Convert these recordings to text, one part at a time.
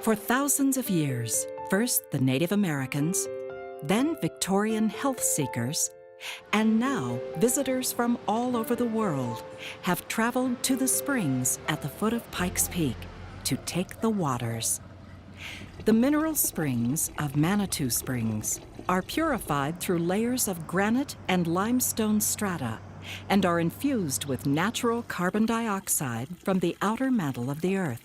For thousands of years, first the Native Americans, then Victorian health seekers, and now visitors from all over the world have traveled to the springs at the foot of Pikes Peak to take the waters. The mineral springs of Manitou Springs are purified through layers of granite and limestone strata and are infused with natural carbon dioxide from the outer mantle of the earth.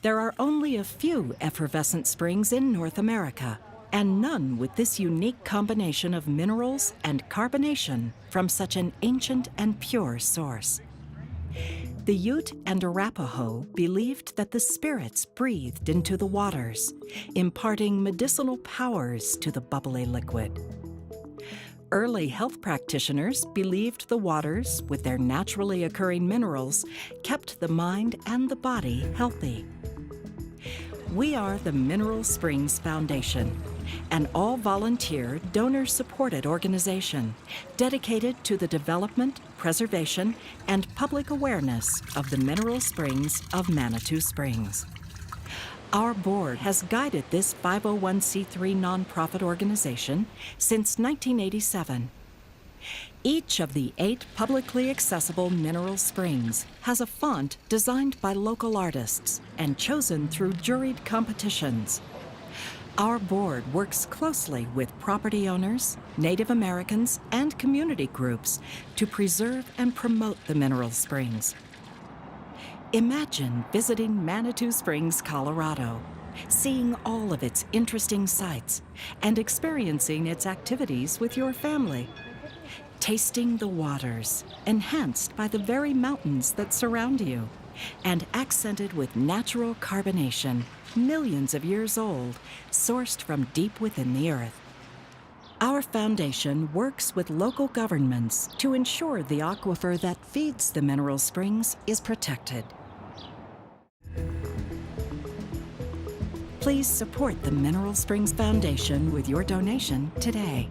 There are only a few effervescent springs in North America, and none with this unique combination of minerals and carbonation from such an ancient and pure source. The Ute and Arapaho believed that the spirits breathed into the waters, imparting medicinal powers to the bubbly liquid. Early health practitioners believed the waters, with their naturally occurring minerals, kept the mind and the body healthy. We are the Mineral Springs Foundation, an all-volunteer, donor-supported organization dedicated to the development, preservation, and public awareness of the mineral springs of Manitou Springs. Our board has guided this 501c3 nonprofit organization since 1987. Each of the 8 publicly accessible mineral springs has a font designed by local artists and chosen through juried competitions. Our board works closely with property owners, Native Americans, and community groups to preserve and promote the mineral springs. Imagine visiting Manitou Springs, Colorado, seeing all of its interesting sights, and experiencing its activities with your family. Tasting the waters, enhanced by the very mountains that surround you, and accented with natural carbonation, millions of years old, sourced from deep within the earth. Our foundation works with local governments to ensure the aquifer that feeds the mineral springs is protected. Please support the Mineral Springs Foundation with your donation today.